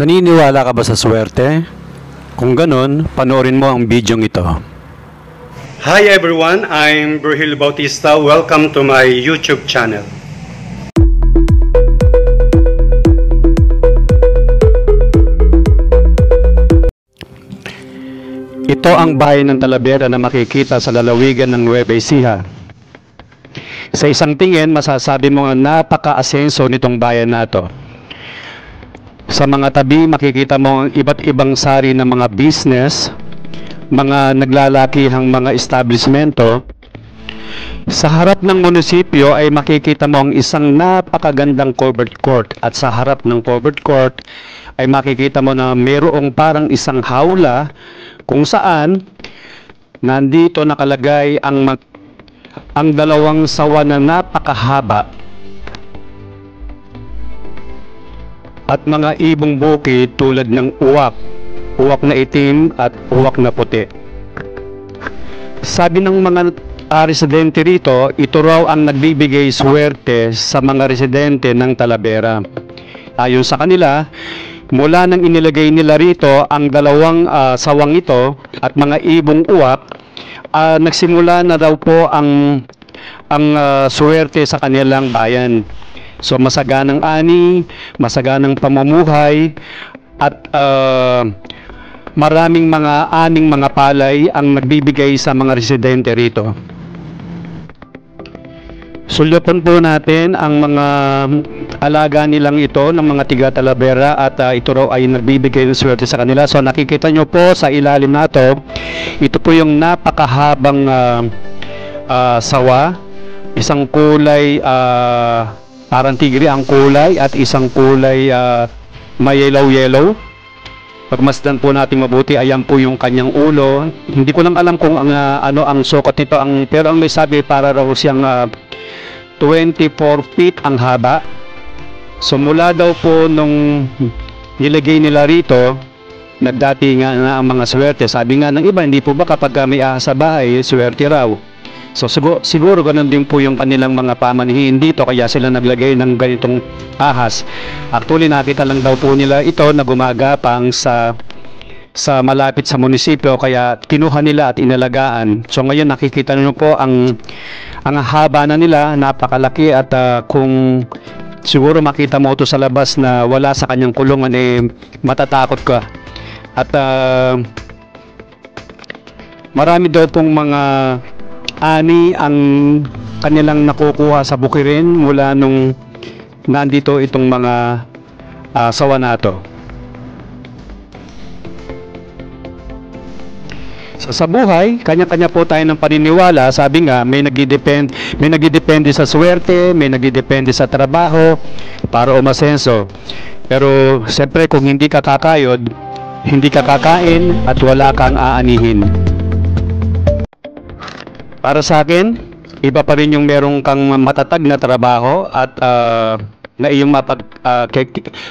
Naniniwala ka ba sa swerte? Kung ganon, panoorin mo ang bidyong ito. Hi everyone, I'm Virgil Bautista. Welcome to my YouTube channel. Ito ang bayan ng Talavera na makikita sa lalawigan ng Nueva Ecija. Sa isang tingin, masasabi mo nga napaka-asenso nitong bayan na ito. Sa mga tabi, makikita mo ang iba't ibang sari ng mga business, mga naglalakihang mga establishmento. Sa harap ng munisipyo ay makikita mo ang isang napakagandang covered court. At sa harap ng covered court ay makikita mo na mayroong parang isang hawla kung saan nandito nakalagay ang dalawang sawa na napakahaba at mga ibong bukid tulad ng uwak na itim at uwak na puti. Sabi ng mga residente rito, ito raw ang nagbibigay swerte sa mga residente ng Talavera. Ayon sa kanila, mula nang inilagay nila rito ang dalawang sawang ito at mga ibong uwak, nagsimula na daw po ang swerte sa kanilang bayan. So masaganang ani, masaganang pamumuhay at maraming mga aning mga palay ang nagbibigay sa mga residente rito. Sulyapan po natin ang mga alaga nilang ito ng mga tiga Talavera at ito raw ay nagbibigay ng swerte sa kanila. So nakikita nyo po sa ilalim na ito po yung napakahabang sawa, isang kulay parang tigre ang kulay at isang kulay may yellow. Pagmasdan po natin mabuti, ayan po yung kanyang ulo. Hindi ko lang alam kung ano ang sukat nito, pero ang may sabi para raw siyang 24 feet ang haba. So mula daw po nung nilagay nila rito, nagdati nga na ang mga swerte. Sabi nga ng iba, hindi po ba kapag may ahas sa bahay, swerte raw. So siguro ganun din po yung kanilang mga pamanihin dito, kaya sila naglagay ng ganitong ahas. Actually nakita lang daw po nila ito na gumagapang sa malapit sa munisipyo, kaya kinuha nila at inalagaan. So ngayon nakikita niyo po ang haba na nila, napakalaki, at kung siguro makita mo ito sa labas na wala sa kanyang kulungan, matatakot ka. At marami daw pong mga ani ang kanilang nakukuha sa bukirin mula nung nandito itong mga sawa na ito. So, sa buhay, kanya-kanya po tayo ng paniniwala. Sabi nga, may nagidepende sa swerte, may nagidepende sa trabaho para umasenso. Pero siyempre kung hindi ka kakayod, hindi ka kakain at wala kang aanihin. Para sa akin, iba pa rin yung merong kang matatag na trabaho at na iyong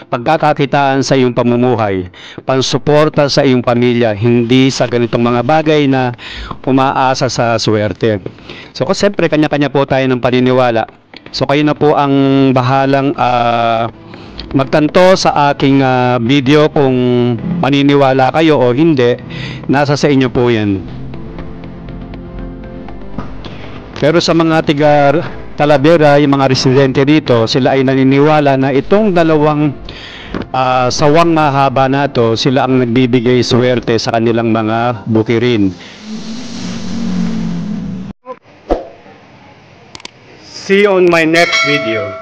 pagkakakitaan sa iyong pamumuhay, pansuporta sa iyong pamilya, hindi sa ganitong mga bagay na umaasa sa swerte. So siyempre kanya-kanya po tayo ng paniniwala. So kayo na po ang bahalang magtanto sa aking video kung maniniwala kayo o hindi. Nasa sa inyo po yan. Pero sa mga tiga Talavera, yung mga residente dito, sila ay naniniwala na itong dalawang sawang mahaba na ito, sila ang nagbibigay swerte sa kanilang mga bukirin. See you on my next video.